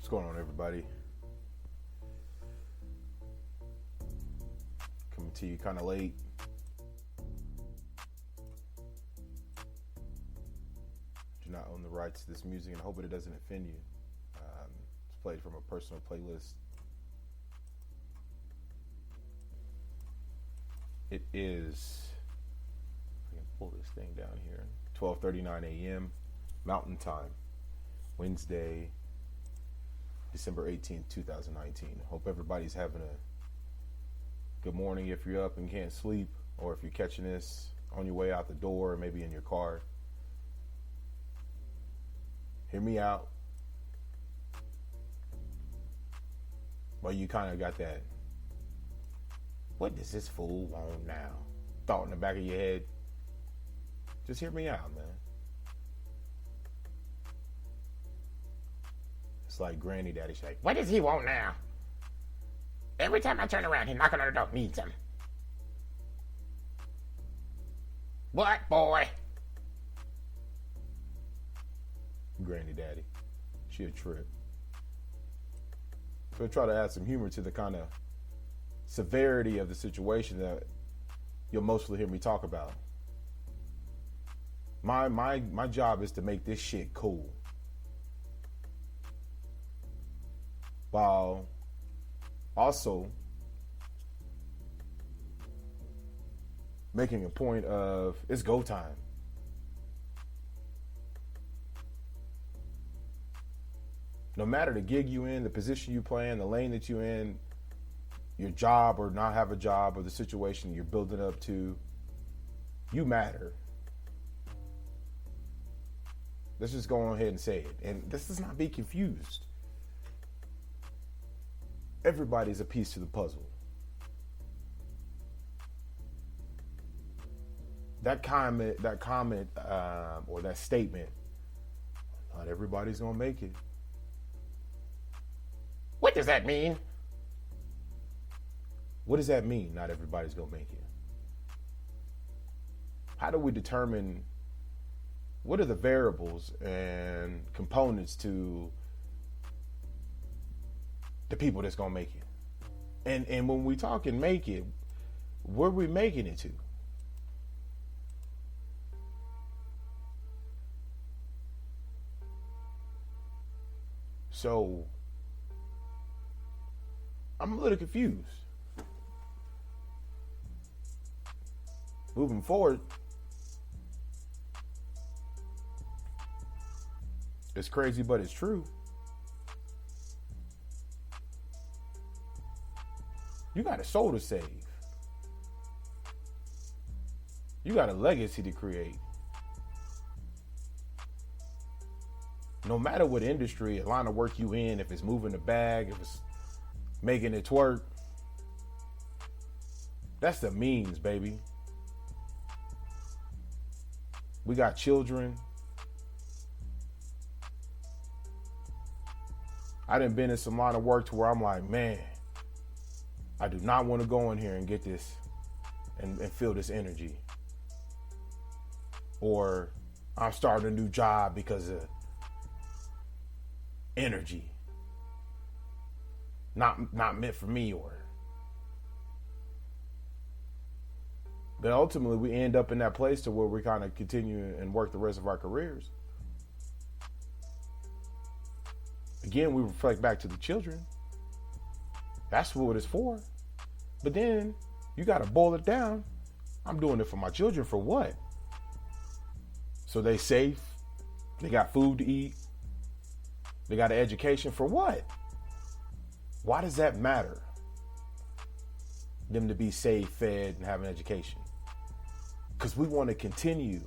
What's going on, everybody? Coming to you kind of late. Do not own the rights to this music, and I hope it doesn't offend you. It's played from a personal playlist. It is, I can pull this thing down here, 12:39 a.m. Mountain Time, Wednesday, December 18th, 2019. Hope everybody's having a good morning if you're up and can't sleep, or if you're catching this on your way out the door, or maybe in your car. Hear me out. Well, you kind of got that, what does this fool want now? Thought in the back of your head. Just hear me out, man. It's like Granny Daddy. She's like, what does he want now? Every time I turn around, he's knocking on the door. Needs him. What, boy? Granny Daddy. She a trip. So I try to add some humor to the kind of severity of the situation that you'll mostly hear me talk about. My job is to make this shit cool, while also making a point of it's go time. No matter the gig you in, the position you play in, the lane that you in, your job or not have a job, or the situation you're building up to, you matter. Let's just go on ahead and say it. And let's just not be confused. Everybody's a piece to the puzzle. That comment, or that statement, not everybody's gonna make it. What does that mean? What does that mean? Not everybody's gonna make it. How do we determine what are the variables and components to the people that's gonna make it? And when we talk and make it, where are we making it to? So I'm a little confused. Moving forward, it's crazy, but it's true. You got a soul to save. You got a legacy to create. No matter what industry, line of work you in, if it's moving the bag, if it's making it twerk, that's the means, baby. We got children. I done been in some line of work to where I'm like, man, I do not want to go in here and get this and feel this energy. Or I'm starting a new job because of energy. Not meant for me, but ultimately we end up in that place to where we kind of continue and work the rest of our careers. Again, we reflect back to the children. That's what it's for. But then you got to boil it down. I'm doing it for my children for what? So they safe, they got food to eat, they got an education for what? Why does that matter? Them to be safe, fed, and have an education. Because we want to continue.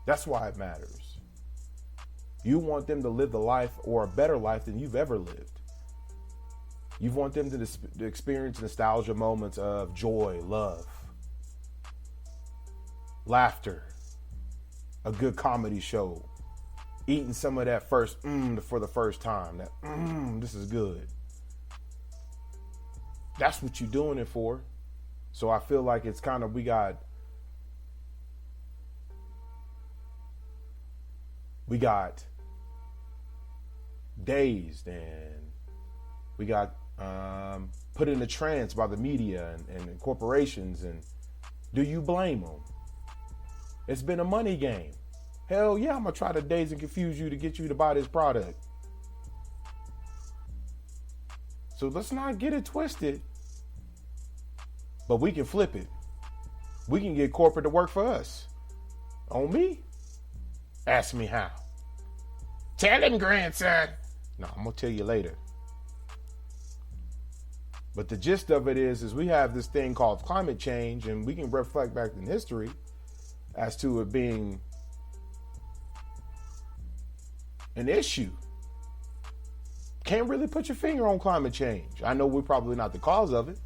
That's why it matters. You want them to live the life or a better life than you've ever lived. You want them to experience nostalgia moments of joy, love, laughter, a good comedy show, eating some of that first for the first time. That this is good. That's what you're doing it for. So I feel like it's kind of, we got dazed and we got put in a trance by the media and corporations. And do you blame them? It's been a money game. Hell yeah, I'm going to try to daze and confuse you to get you to buy this product. So let's not get it twisted. But we can flip it. We can get corporate to work for us. On me? Ask me how. Tell him, grandson. No, I'm going to tell you later. But the gist of it is we have this thing called climate change, and we can reflect back in history as to it being an issue. Can't really put your finger on climate change. I know we're probably not the cause of it.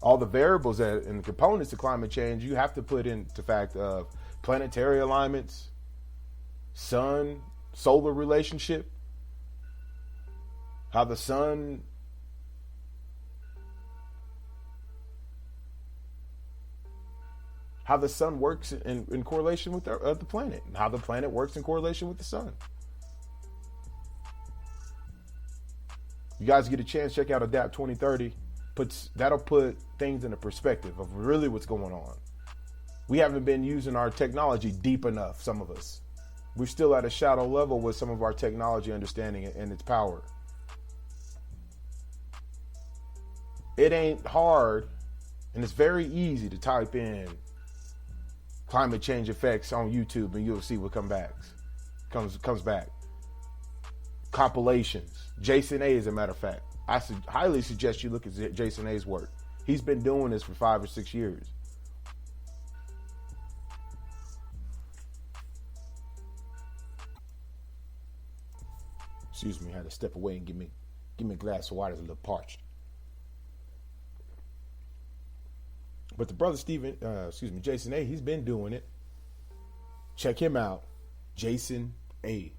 All the variables and the components of climate change, you have to put into fact of planetary alignments, sun-solar relationship, how the sun works in correlation with the planet, and how the planet works in correlation with the sun. You guys get a chance, check out Adapt 2030. That'll put things in a perspective of really what's going on. We haven't been using our technology deep enough, some of us. We're still at a shallow level with some of our technology understanding and its power. It ain't hard, and it's very easy to type in climate change effects on YouTube, and you'll see what comes back. Compilations. Jason A, as a matter of fact. I highly suggest you look at Jason A's work. He's been doing this for 5 or 6 years. Excuse me, I had to step away and give me a glass of water. It's a little parched. But the brother Jason A, he's been doing it. Check him out. Jason A.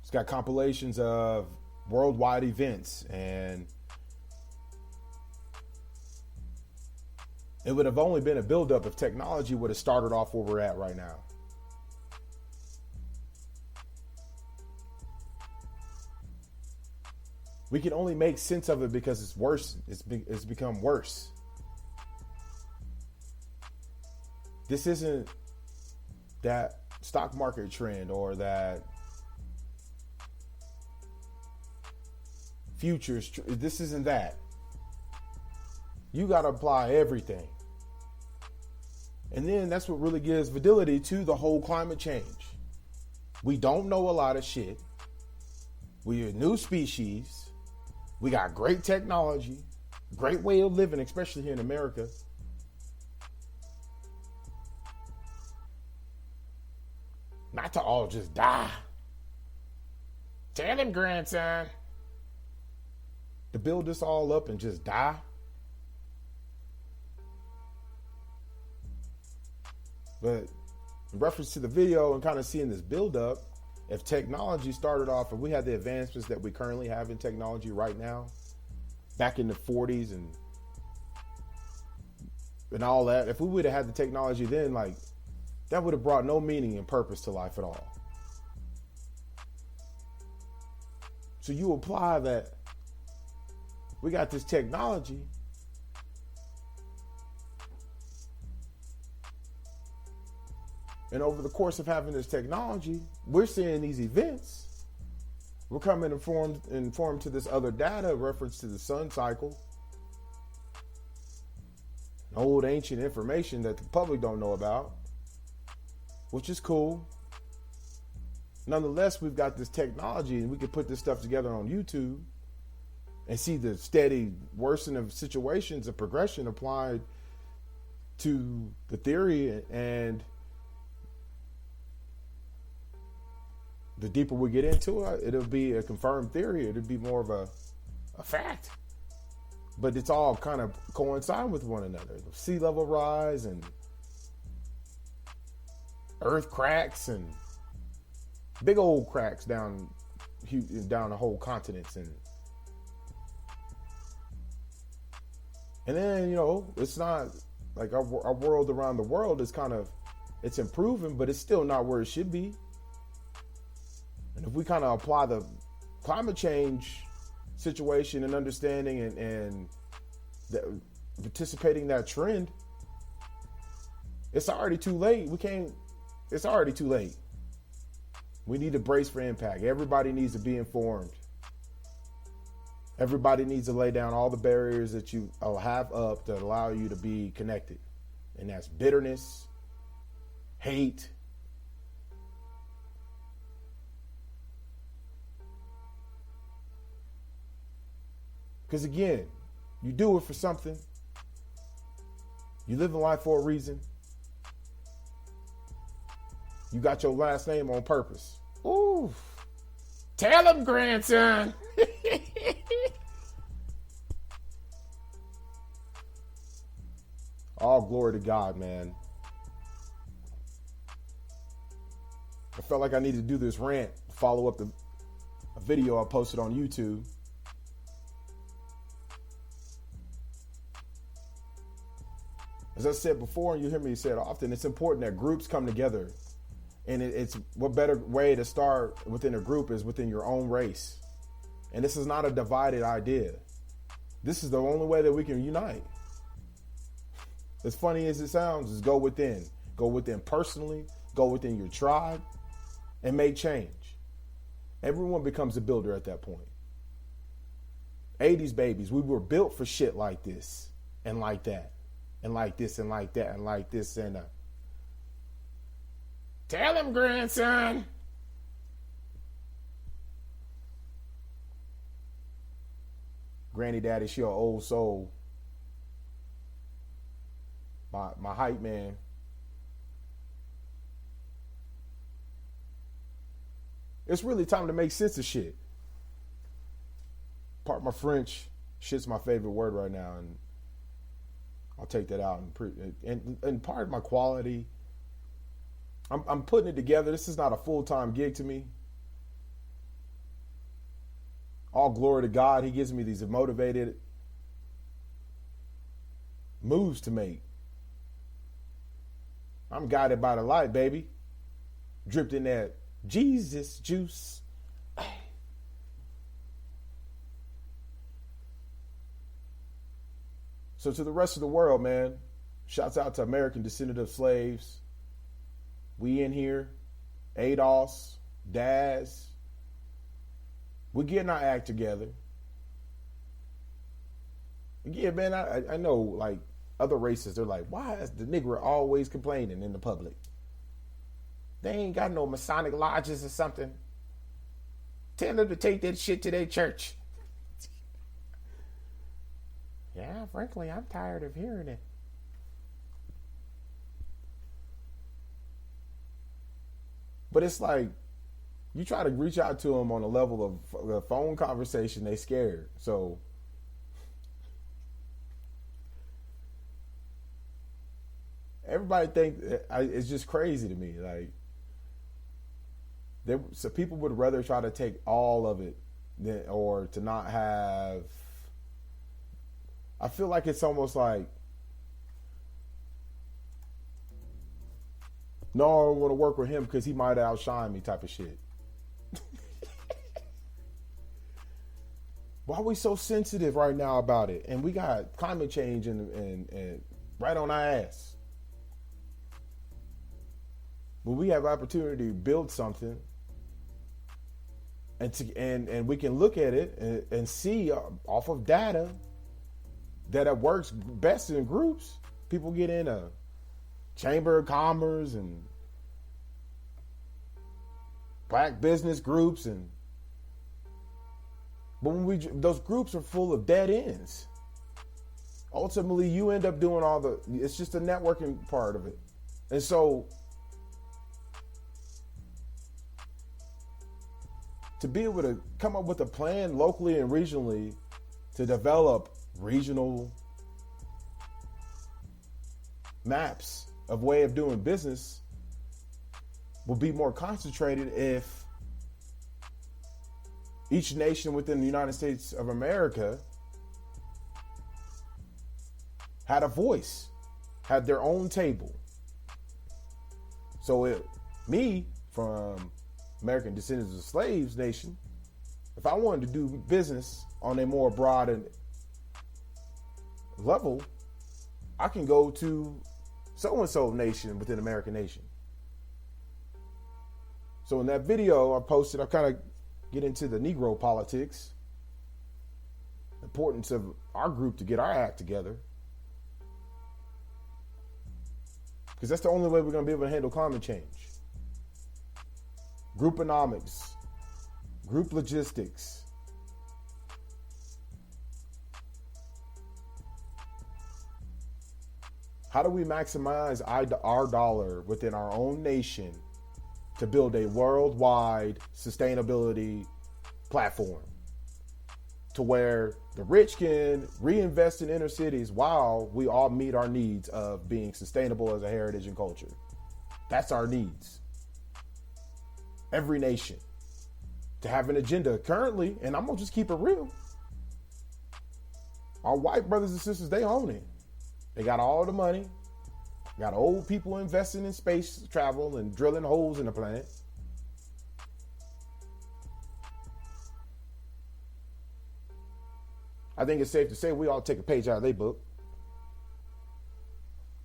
It's got compilations of worldwide events, and it would have only been a buildup if technology would have started off where we're at right now. We can only make sense of it because it's worse. It's become worse. This isn't that stock market trend or that futures. This isn't that. You got to apply everything. And then that's what really gives validity to the whole climate change. We don't know a lot of shit. We're a new species. We got great technology, great way of living, especially here in America. Not to all just die. Tell him, grandson. To build this all up and just die. But in reference to the video and kind of seeing this build up, if technology started off and we had the advancements that we currently have in technology right now, back in the 40s and all that, if we would have had the technology then, like, that would have brought no meaning and purpose to life at all. So you apply that, we got this technology, and over the course of having this technology, we're seeing these events. We're coming informed to this other data, reference to the sun cycle. Old ancient information that the public don't know about, which is cool. Nonetheless, we've got this technology and we can put this stuff together on YouTube and see the steady worsening of situations and progression applied to the theory, and the deeper we get into it, it'll be a confirmed theory. It'll be more of a fact. But it's all kind of coincide with one another. The sea level rise and earth cracks and big old cracks down the whole continents. And then, it's not like our world around the world is kind of It's improving, but it's still not where it should be. And if we kind of apply the climate change situation and understanding and participating in that trend, it's already too late. It's already too late. We need to brace for impact. Everybody needs to be informed. Everybody needs to lay down all the barriers that you have up that allow you to be connected. And that's bitterness, hate, because again, you do it for something. You live in life for a reason. You got your last name on purpose. Ooh. Tell him, grandson. All glory to God, man. I felt like I needed to do this rant, follow up a video I posted on YouTube. As I said before, and you hear me say it often, it's important that groups come together. And it's what better way to start within a group is within your own race. And this is not a divided idea. This is the only way that we can unite. As funny as it sounds, is go within. Go within personally, go within your tribe, and make change. Everyone becomes a builder at that point. 80s babies, we were built for shit like this, and like that, and like this, and like that, and like this, and tell him, grandson. Granny Daddy, she an old soul. My hype man. It's really time to make sense of shit. Part my French. Shit's my favorite word right now, and I'll take that out and part of my quality. I'm putting it together. This is not a full-time gig to me. All glory to God. He gives me these motivated moves to make. I'm guided by the light, baby. Dripped in that Jesus juice. So to the rest of the world, man, shouts out to American descendant of slaves. We in here, ADOS, DAS. We're getting our act together. Again, man, I know, like, other races, they're like, why is the nigger always complaining in the public? They ain't got no Masonic lodges or something. Tell them to take that shit to their church. Yeah, frankly, I'm tired of hearing it. But it's like, you try to reach out to them on a level of a phone conversation, they scared. So everybody think it's just crazy to me. Like, so people would rather try to take all of it or to not have. I feel like it's almost like, no, I don't want to work with him because he might outshine me type of shit. Why are we so sensitive right now about it? And we got climate change and right on our ass. When we have opportunity to build something and we can look at it and see off of data that it works best in groups. People get in a chamber of commerce and black business groups, but when those groups are full of dead ends. Ultimately, you end up doing it's just a networking part of it. And so to be able to come up with a plan locally and regionally to develop regional maps of way of doing business will be more concentrated if each nation within the United States of America had a voice, had their own table. So me, from American Descendants of Slaves Nation, if I wanted to do business on a more broad and level, I can go to so-and-so nation within American Nation. So in that video I posted, I kind of get into the Negro politics, importance of our group to get our act together. Because that's the only way we're going to be able to handle climate change. Grouponomics, group logistics. How do we maximize our dollar within our own nation to build a worldwide sustainability platform to where the rich can reinvest in inner cities while we all meet our needs of being sustainable as a heritage and culture? That's our needs. Every nation to have an agenda currently, and I'm gonna just keep it real. Our white brothers and sisters, they own it. They got all the money. Got old people investing in space travel and drilling holes in the planet. I think it's safe to say we all take a page out of their book.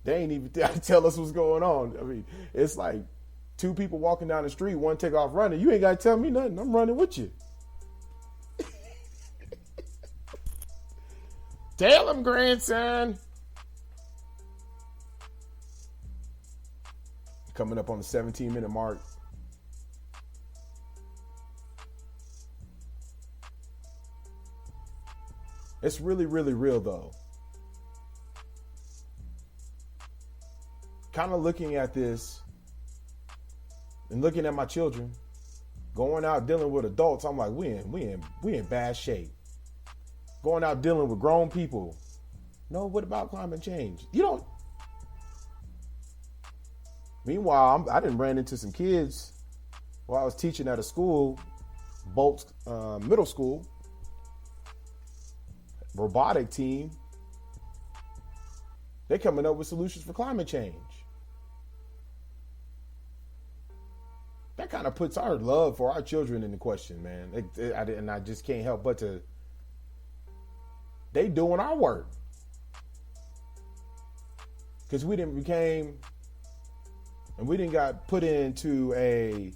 They ain't even tell us what's going on. I mean, it's like two people walking down the street, one take off running. You ain't got to tell me nothing. I'm running with you. Tell him, grandson. Coming up on the 17-minute mark. It's really, really real, though. Kind of looking at this and looking at my children, going out dealing with adults, I'm like, we in bad shape. Going out dealing with grown people. No, what about climate change? You don't. Meanwhile, I done ran into some kids while I was teaching at a school, Bolts Middle School, robotic team. They're coming up with solutions for climate change. That kind of puts our love for our children into question, man. And I just can't help but to. They doing our work. Because we didn't got put into a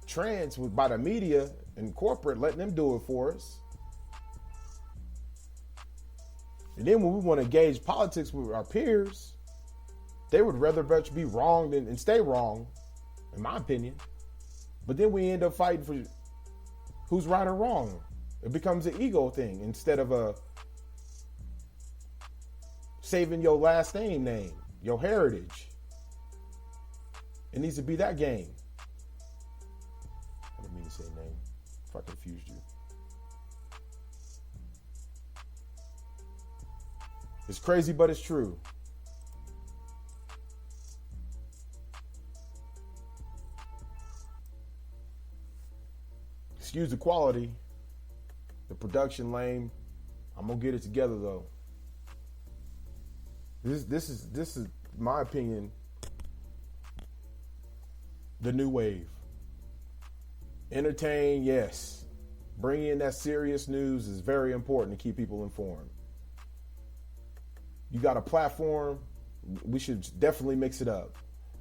trance by the media and corporate, letting them do it for us. And then when we want to engage politics with our peers, they would rather much be wrong than stay wrong, in my opinion. But then we end up fighting for who's right or wrong. It becomes an ego thing instead of a saving your last name, your heritage. It needs to be that game. I didn't mean to say name if I confused you. It's crazy, but it's true. Excuse the quality, the production lame. I'm gonna get it together though. This is my opinion. The new wave. Entertain, yes. Bring in that serious news is very important to keep people informed. You got a platform, we should definitely mix it up.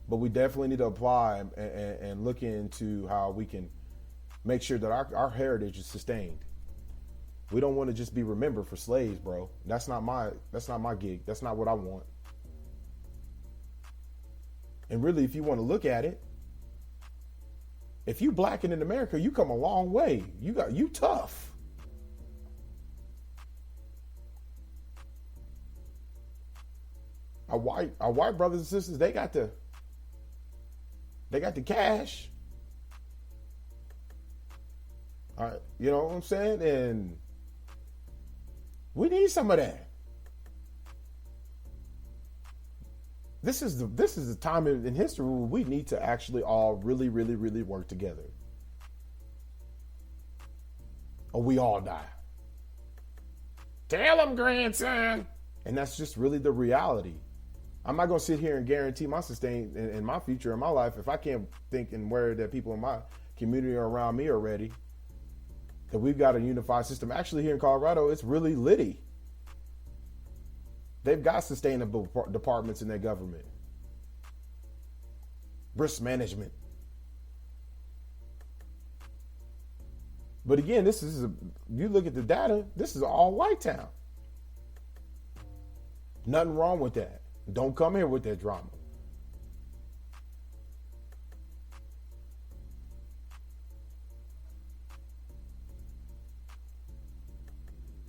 But we definitely need to apply and look into how we can make sure that our heritage is sustained. We don't want to just be remembered for slaves, bro. That's not my gig. That's not what I want. And really, if you want to look at it, if you black and in America, you come a long way. You tough. Our white brothers and sisters, they got the cash. All right, you know what I'm saying? And we need some of that. This is the time in history where we need to actually all really, really, really work together. Or we all die. Tell them, grandson. And that's just really the reality. I'm not going to sit here and guarantee my sustain in my future in my life if I can't think and where that people in my community or around me are ready. That we've got a unified system. Actually, here in Colorado, it's really litty. They've got sustainable departments in their government. Risk management. But again, you look at the data, this is all white town. Nothing wrong with that. Don't come here with that drama.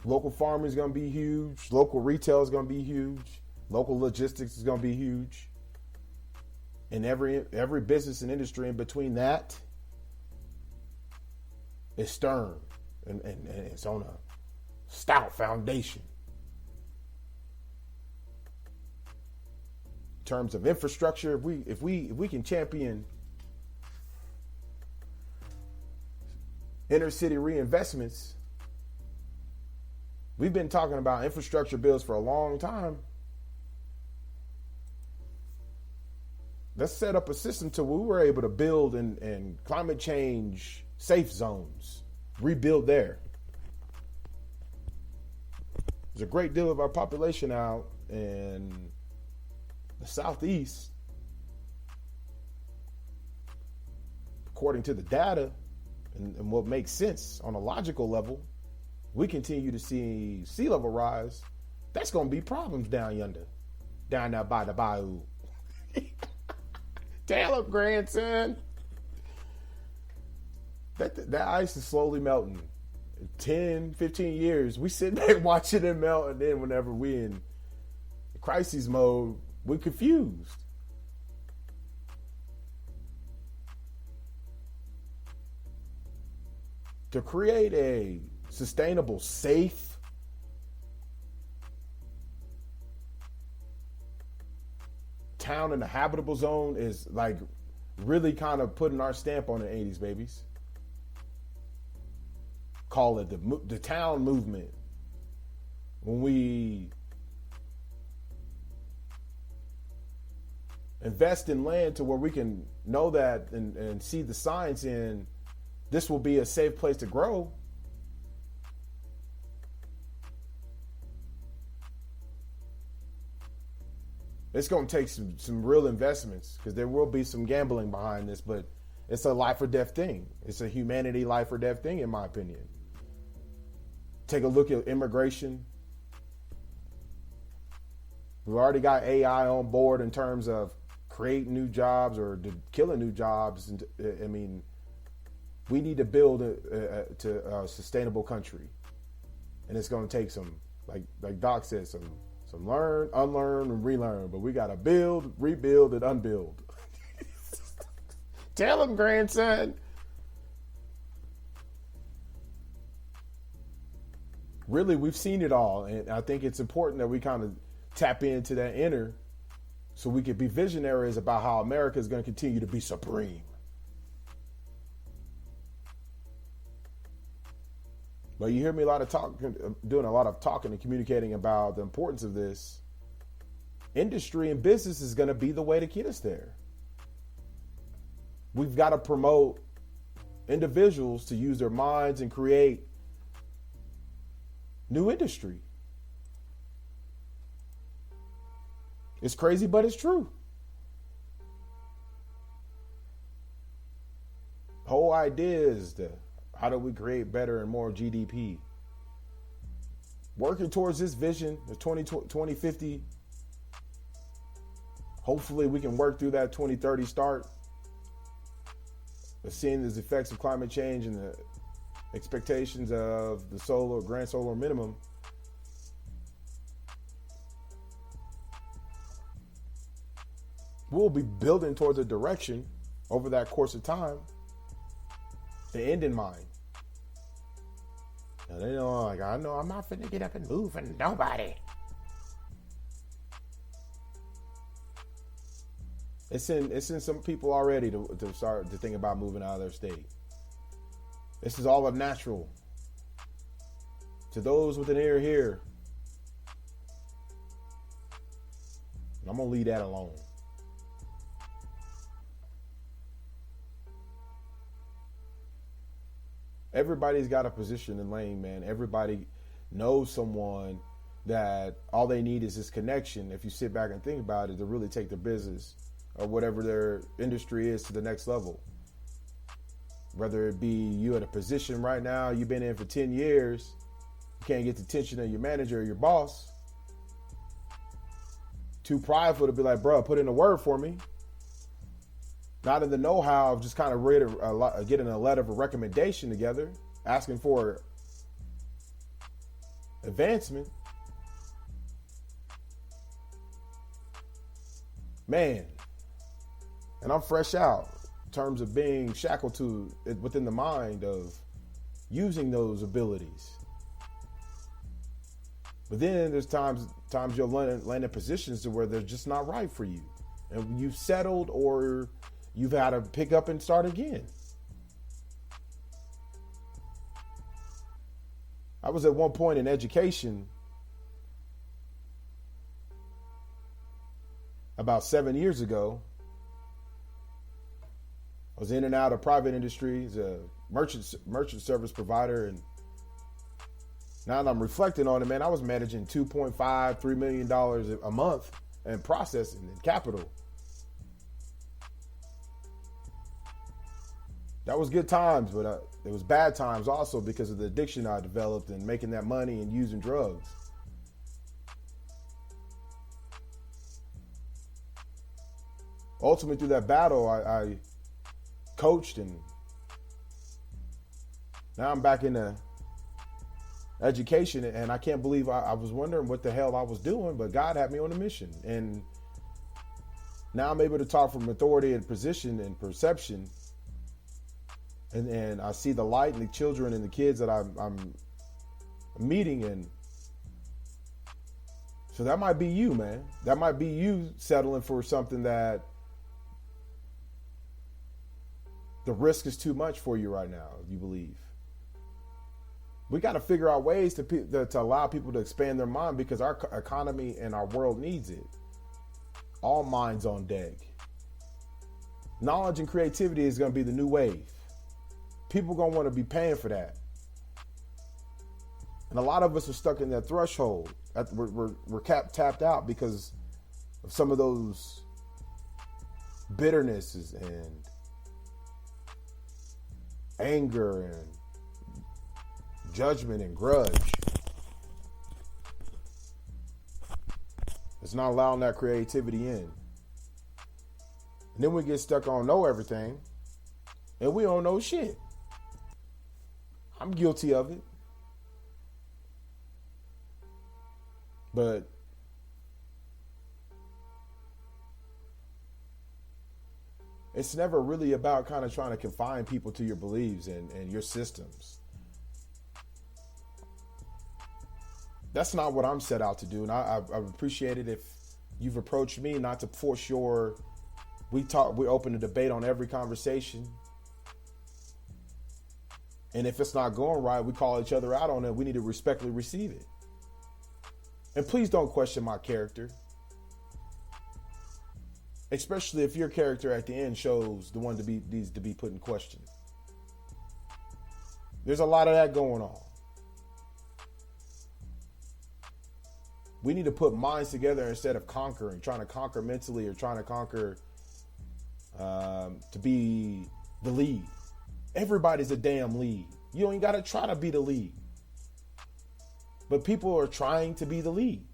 Local farming is going to be huge. Local retail is going to be huge. Local logistics is going to be huge. And every business and industry in between that is stern and it's on a stout foundation. In terms of infrastructure, if we can champion inner city reinvestments, we've been talking about infrastructure bills for a long time. Let's set up a system to where we're able to build in climate change safe zones, rebuild there. There's a great deal of our population out in the Southeast, according to the data and what makes sense on a logical level. We continue to see sea level rise. That's going to be problems down yonder, down there by the bayou. Tell him, grandson. That ice is slowly melting. In 10, 15 years, we sit back watching it melt, and then whenever we in crisis mode, we're confused. To create a sustainable, safe, town in the habitable zone is like really kind of putting our stamp on the 80s babies. Call it the town movement. When we invest in land to where we can know that and see the science in this will be a safe place to grow. It's going to take some real investments because there will be some gambling behind this, but it's a life or death thing. It's a humanity life or death thing, in my opinion. Take a look at immigration. We've already got AI on board in terms of creating new jobs or killing new jobs. And I mean, we need to build a sustainable country, and it's going to take some, like Doc said, some learn, unlearn, and relearn. But we got to build, rebuild, and unbuild. Tell him, grandson. Really, we've seen it all. And I think it's important that we kind of tap into that inner so we can be visionaries about how America is going to continue to be supreme. But you hear me doing a lot of talking and communicating about the importance of this. Industry and business is going to be the way to get us there. We've got to promote individuals to use their minds and create new industry. It's crazy, but it's true. The whole idea is how do we create better and more GDP? Working towards this vision, the 2050. Hopefully we can work through that 2030 start. But seeing the effects of climate change and the expectations of the grand solar minimum, we'll be building towards a direction over that course of time, the end in mind. Now they know, like, I know I'm not finna get up and move for nobody. It's in some people already to start to think about moving out of their state. This is all unnatural. To those with an ear here, I'm going to leave that alone. Everybody's got a position in lane, man. Everybody knows someone that all they need is this connection, if you sit back and think about it, to really take their business or whatever their industry is to the next level. Whether it be you at a position right now, you've been in for 10 years, you can't get the attention of your manager or your boss. Too prideful to be like, bro, put in a word for me. Not in the know-how of just kind of getting a letter of a recommendation together, asking for advancement. Man, and I'm fresh out in terms of being shackled to it within the mind of using those abilities. But then there's times you'll land in positions to where they're just not right for you. And you've settled or you've had to pick up and start again. I was at one point in education about 7 years ago. I was in and out of private industry as a merchant service provider. And now that I'm reflecting on it, man, I was managing $2.5, $3 million a month in processing and capital. That was good times, but it was bad times also because of the addiction I developed and making that money and using drugs. Ultimately, through that battle, I coached, and now I'm back in education, and I can't believe I was wondering what the hell I was doing, but God had me on a mission. And now I'm able to talk from authority and position and perception. And I see the light in the children and the kids that I'm meeting. And so that might be you, man. That might be you settling for something that the risk is too much for you right now, you believe. We got to figure out ways to allow people to expand their mind, because our economy and our world needs it. All minds on deck. Knowledge and creativity is going to be the new wave. People going to want to be paying for that. And a lot of us are stuck in that threshold. We're tapped out because of some of those bitternesses and anger and judgment and grudge. It's not allowing that creativity in. And then we get stuck on know everything, and we don't know shit. I'm guilty of it. But it's never really about kind of trying to confine people to your beliefs and your systems. That's not what I'm set out to do. And I appreciate it if you've approached me, not to force we open a debate on every conversation. And if it's not going right, we call each other out on it. We need to respectfully receive it. And please don't question my character. Especially if your character at the end shows the one needs to be put in question. There's a lot of that going on. We need to put minds together instead of trying to conquer mentally or trying to conquer to be the lead. Everybody's a damn lead. You ain't got to try to be the lead. But people are trying to be the lead.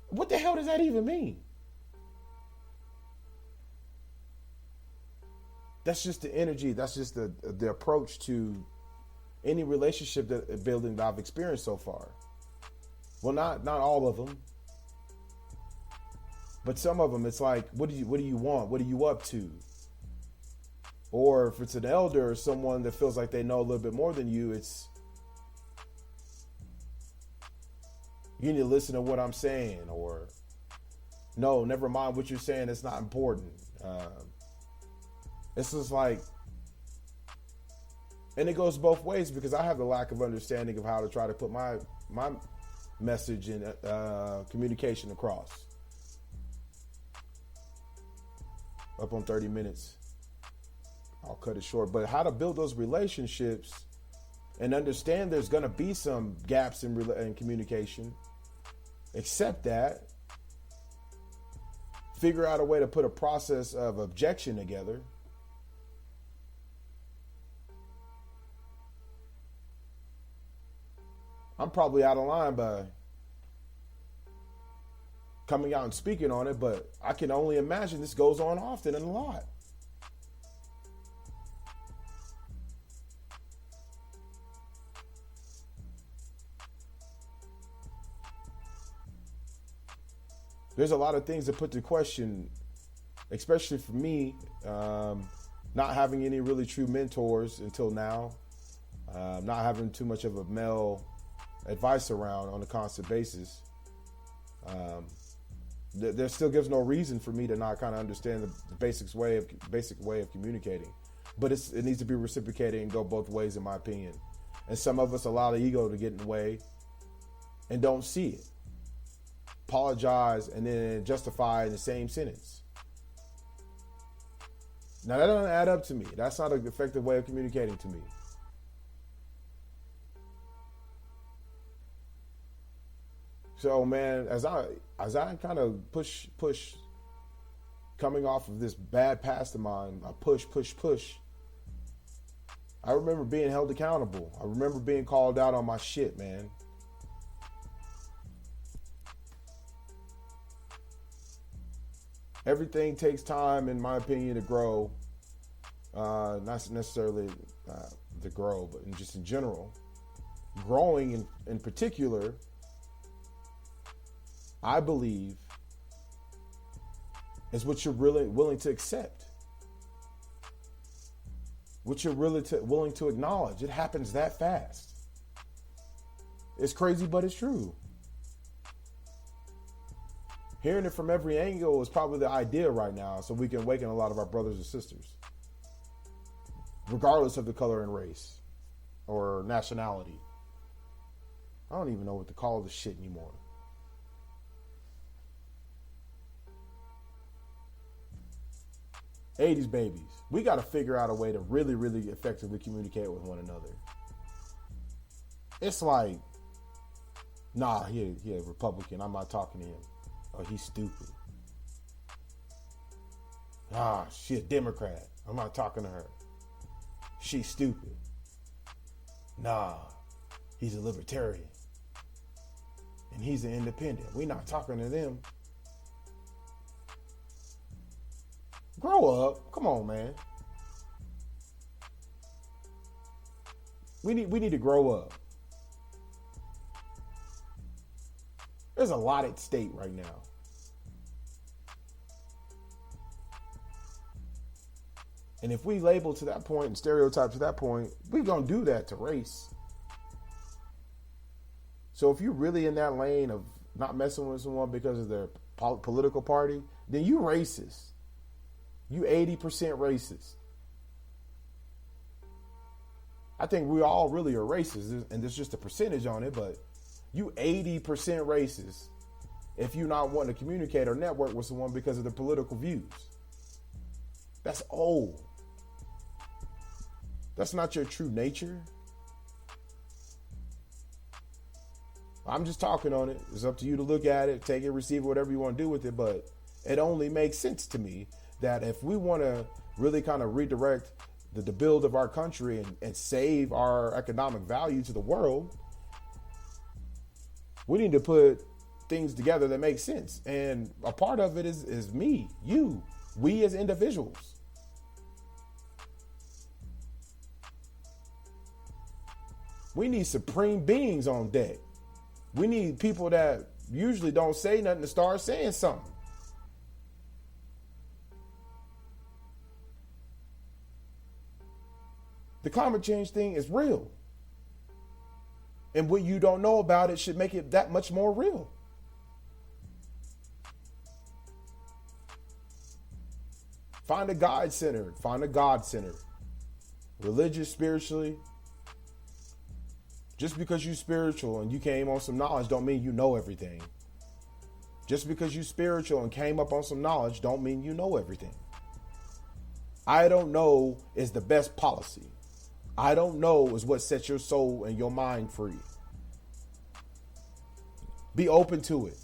What the hell does that even mean? That's just the energy. That's just the approach to any relationship building that I've experienced so far. Well, not all of them, but some of them. It's like, what do you want? What are you up to? Or if it's an elder or someone that feels like they know a little bit more than you, it's you need to listen to what I'm saying, or no, never mind what you're saying. It's not important. It's just like, and it goes both ways, because I have the lack of understanding of how to try to put my message and communication across. Up on 30 minutes. I'll cut it short. But how to build those relationships and understand there's going to be some gaps in communication. Accept that. Figure out a way to put a process of objection together. I'm probably out of line by coming out and speaking on it, but I can only imagine this goes on often and a lot. There's a lot of things to put to question, especially for me, not having any really true mentors until now, not having too much of a male advice around on a constant basis. There still gives no reason for me to not kind of understand the basic way of communicating, but it needs to be reciprocated and go both ways, in my opinion. And some of us allow the ego to get in the way and don't see it. Apologize and then justify in the same sentence. Now that doesn't add up to me. That's not an effective way of communicating to me. So man, as I kind of push, coming off of this bad past of mine, I push. I remember being held accountable. I remember being called out on my shit, man. Everything takes time, in my opinion, to grow. Not necessarily to grow, but just in general. Growing in particular, I believe, is what you're really willing to accept. What you're really willing to acknowledge. It happens that fast. It's crazy, but it's true. Hearing it from every angle is probably the idea right now, so we can awaken a lot of our brothers and sisters, regardless of the color and race or nationality. I don't even know what to call this shit anymore. '80s babies. We got to figure out a way to really, really effectively communicate with one another. It's like, nah, he a Republican. I'm not talking to him. Oh, he's stupid. Ah, she a Democrat. I'm not talking to her. She's stupid. Nah, he's a libertarian. And he's an independent. We're not talking to them. Grow up. Come on, man. We need to grow up. There's a lot at stake right now. And if we label to that point and stereotype to that point, we're going to do that to race. So if you're really in that lane of not messing with someone because of their political party, then you racist. You 80% racist. I think we all really are racist, and there's just a percentage on it, but you 80% racist if you're not wanting to communicate or network with someone because of their political views. That's old. That's not your true nature. I'm just talking on it. It's up to you to look at it, take it, receive it, whatever you want to do with it. But it only makes sense to me that if we want to really kind of redirect the build of our country and save our economic value to the world, we need to put things together that make sense. And a part of it is me, you, we as individuals. We need supreme beings on deck. We need people that usually don't say nothing to start saying something. The climate change thing is real. And what you don't know about it should make it that much more real. Find a God-centered, religious, spiritually, Just because you spiritual and you came on some knowledge don't mean you know everything. Just because you spiritual and came up on some knowledge don't mean you know everything. I don't know is the best policy. I don't know is what sets your soul and your mind free. Be open to it.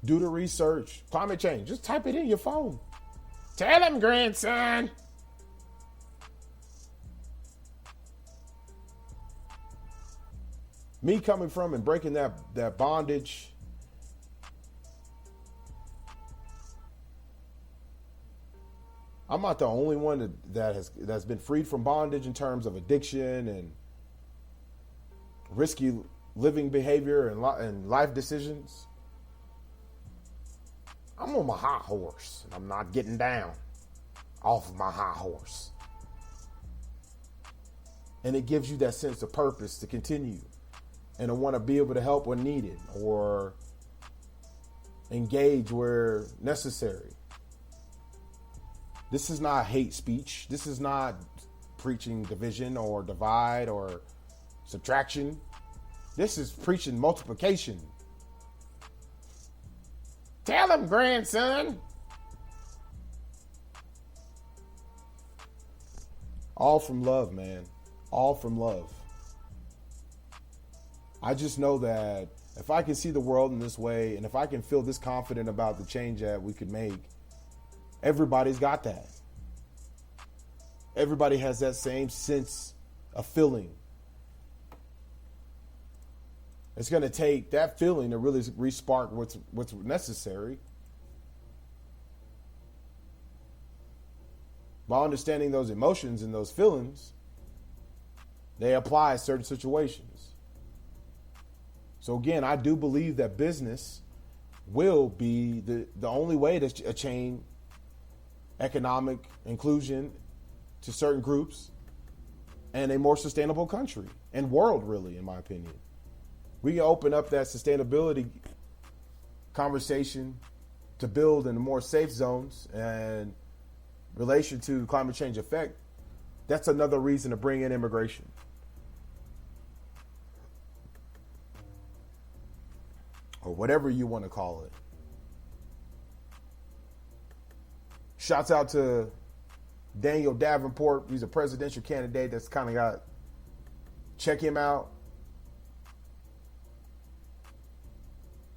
Do the research. Climate change. Just type it in your phone. Tell him, grandson. Me coming from and breaking that bondage. I'm not the only one that's been freed from bondage in terms of addiction and risky living behavior and life decisions. I'm on my high horse and I'm not getting down off of my high horse. And it gives you that sense of purpose to continue and to want to be able to help when needed or engage where necessary. This is not hate speech. This is not preaching division or divide or subtraction. This is preaching multiplication. Tell him, grandson. All from love, man. All from love. I just know that if I can see the world in this way and if I can feel this confident about the change that we could make, everybody's got that. Everybody has that same sense of feeling. It's going to take that feeling to really re-spark what's necessary. By understanding those emotions and those feelings, they apply in certain situations. So again, I do believe that business will be the only way to attain economic inclusion to certain groups and a more sustainable country and world, really, in my opinion. We can open up that sustainability conversation to build in more safe zones and relation to climate change effect. That's another reason to bring in immigration. Or whatever you want to call it. Shouts out to Daniel Davenport. He's a presidential candidate that's kind of got, check him out.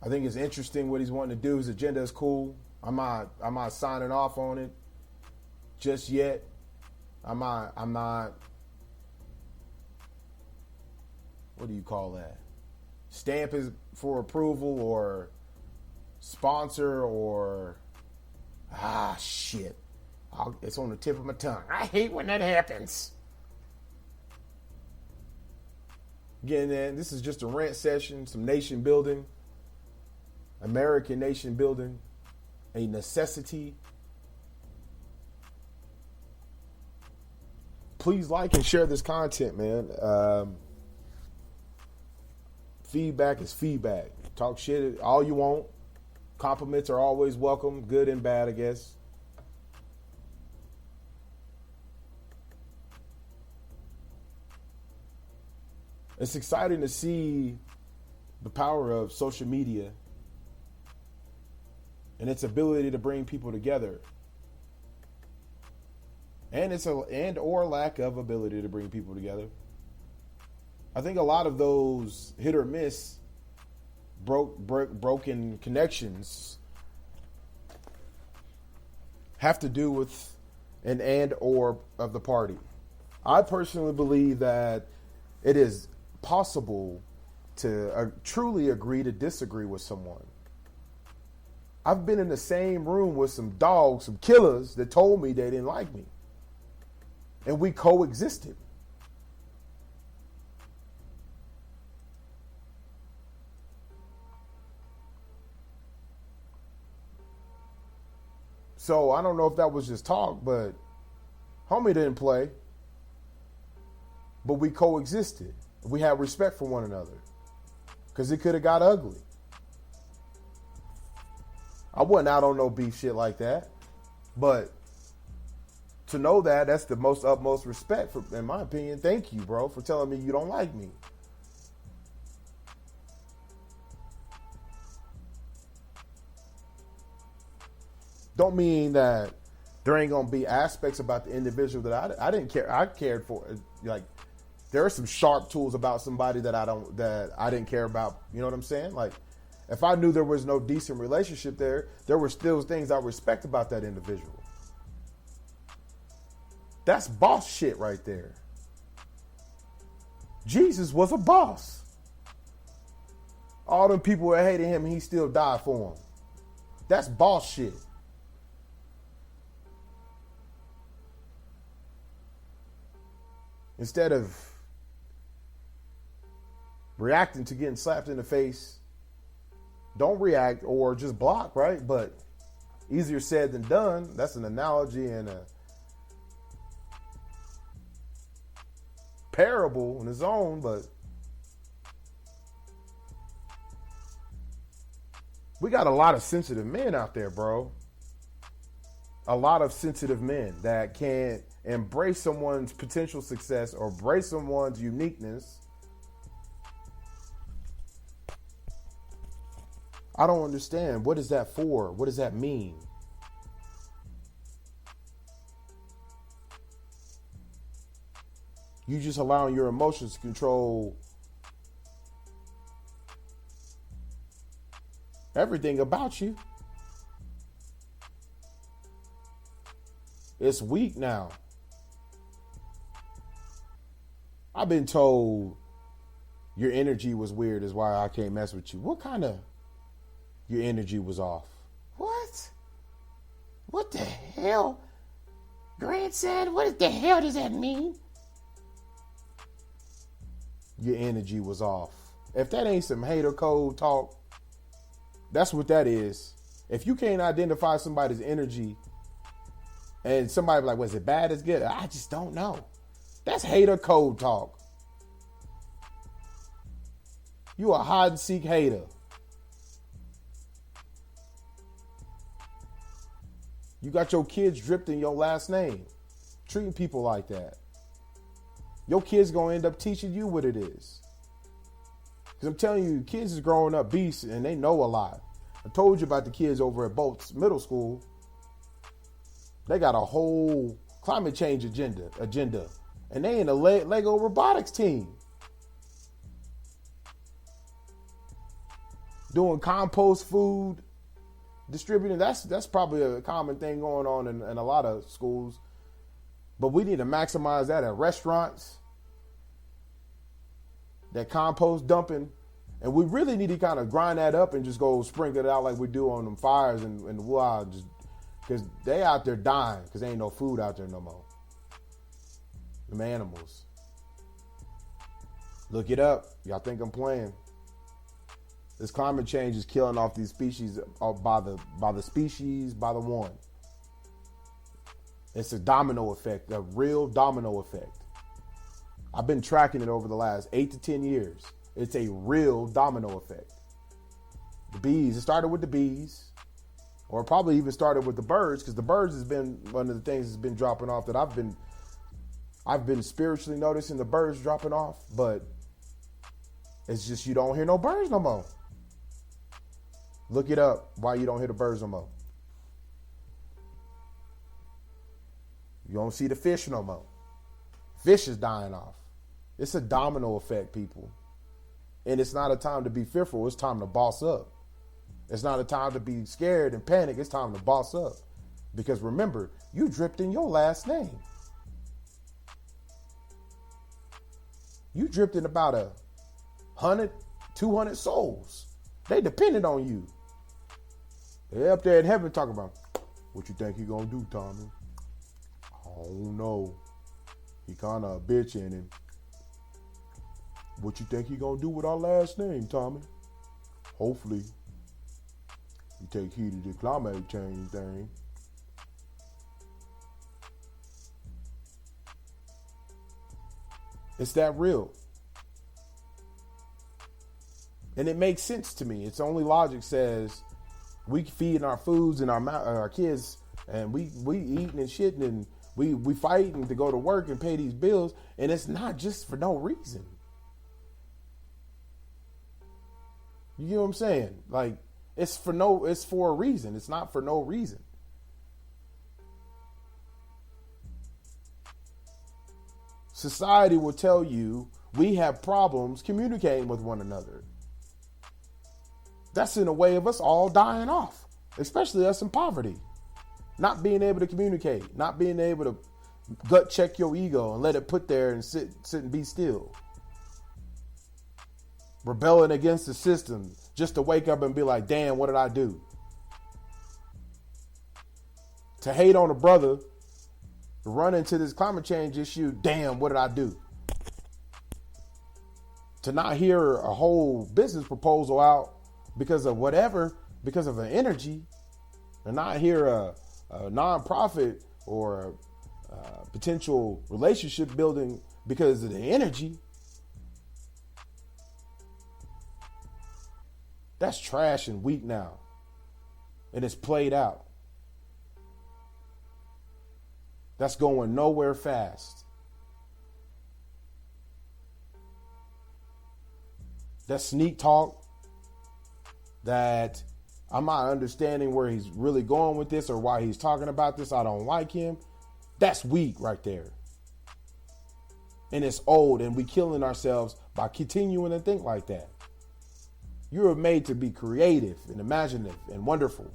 I think it's interesting what he's wanting to do. His agenda is cool. I'm not signing off on it just yet. I'm not, what do you call that? Stamp is for approval or sponsor or, shit. It's on the tip of my tongue. I hate when that happens. Again, man, this is just a rant session, some nation building, American nation building, a necessity. Please like and share this content, man. Feedback is feedback. Talk shit all you want. Compliments are always welcome, good and bad, I guess. It's exciting to see the power of social media and its ability to bring people together, and or lack of ability to bring people together. I think a lot of those hit or miss broken connections have to do with an and or of the party. I personally believe that it is possible to truly agree to disagree with someone. I've been in the same room with some dogs, some killers that told me they didn't like me. And we coexisted. So I don't know if that was just talk, but homie didn't play. But we coexisted. We had respect for one another. Because it could have got ugly. I wasn't out on no beef shit like that. But to know that, that's the most utmost respect, in my opinion. Thank you, bro, for telling me you don't like me. Don't mean that there ain't gonna be aspects about the individual that I didn't care. I cared for. Like, there are some sharp tools about somebody that I didn't care about. You know what I'm saying? Like, if I knew there was no decent relationship there were still things I respect about that individual. That's boss shit right there. Jesus was a boss. All them people that hated him, he still died for them. That's boss shit. Instead of reacting to getting slapped in the face, don't react or just block, right? But easier said than done. That's an analogy and a parable in its own, but we got a lot of sensitive men out there, bro. A lot of sensitive men that can't embrace someone's potential success or embrace someone's uniqueness. I don't understand. What is that for? What does that mean? You just allowing your emotions to control everything about you. It's weak now. I've been told your energy was weird is why I can't mess with you. What kind of your energy was off? What? What the hell? Grandson, what the hell does that mean? Your energy was off. If that ain't some hater code talk, that's what that is. If you can't identify somebody's energy and somebody be like, was it bad as good? I just don't know. That's hater code talk. You a hide and seek hater. You got your kids dripped in your last name. Treating people like that. Your kids gonna end up teaching you what it is. Because I'm telling you, kids is growing up beasts and they know a lot. I told you about the kids over at Bolt's Middle School. They got a whole climate change agenda. And they in the Lego robotics team. Doing compost food, distributing. That's probably a common thing going on in a lot of schools. But we need to maximize that at restaurants. That compost dumping. And we really need to kind of grind that up and just go sprinkle it out like we do on them fires and wow, just because they out there dying because there ain't no food out there no more. Them animals. Look it up. Y'all think I'm playing. This climate change is killing off these species by the species, by the one. It's a domino effect, a real domino effect. I've been tracking it over the last 8 to 10 years. It's a real domino effect. The bees, it started with the bees, or probably even started with the birds, because the birds has been one of the things that's been dropping off that I've been spiritually noticing the birds dropping off, but it's just you don't hear no birds no more. Look it up, why you don't hear the birds no more. You don't see the fish no more. Fish is dying off. It's a domino effect, people. And it's not a time to be fearful. It's time to boss up. It's not a time to be scared and panic. It's time to boss up. Because remember, you dripped in your last name. You dripped in about 100, 200 souls. They depended on you. They're up there in heaven talking about, what you think he gonna do, Tommy? I don't know. He kind of a bitch in him. What you think he gonna do with our last name, Tommy? Hopefully, he take heed of the climate change thing. It's that real. And it makes sense to me. It's only logic says we feeding our foods and our kids, and we eating and shitting, and We fighting to go to work and pay these bills, and it's not just for no reason. You get what I'm saying? Like, it's for a reason. It's not for no reason. Society will tell you we have problems communicating with one another. That's in a way of us all dying off, especially us in poverty. Not being able to communicate, not being able to gut check your ego and let it put there and sit and be still. Rebelling against the system just to wake up and be like, damn, what did I do? To hate on a brother, to run into this climate change issue, damn, what did I do? To not hear a whole business proposal out because of whatever, because of an energy, and not hear a nonprofit or a potential relationship building because of the energy. That's trash and weak now. And it's played out. That's going nowhere fast. That sneak talk, that I'm not understanding where he's really going with this or why he's talking about this. I don't like him. That's weak right there. And it's old, and we killing ourselves by continuing to think like that. You are made to be creative and imaginative and wonderful.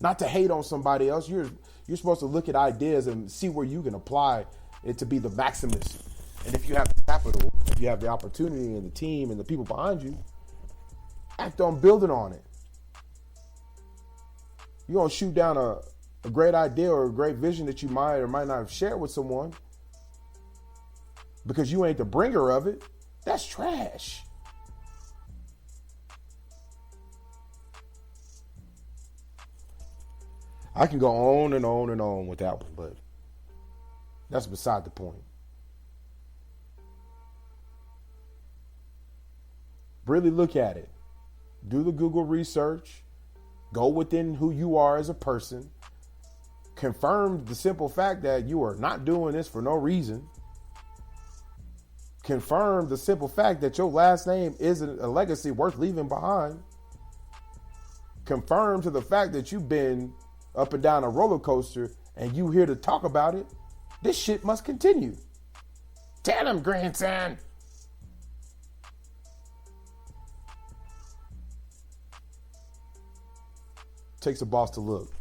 Not to hate on somebody else. You're supposed to look at ideas and see where you can apply it to be the maximus. And if you have the capital, if you have the opportunity and the team and the people behind you, act on building on it. You're going to shoot down a great idea or a great vision that you might or might not have shared with someone because you ain't the bringer of it. That's trash. I can go on and on and on with that one, but that's beside the point. Really look at it. Do the Google research. Go within who you are as a person. Confirm the simple fact that you are not doing this for no reason. Confirm the simple fact that your last name isn't a legacy worth leaving behind. Confirm to the fact that you've been up and down a roller coaster and you here to talk about it. This shit must continue. Tell him, grandson. Takes a boss to look.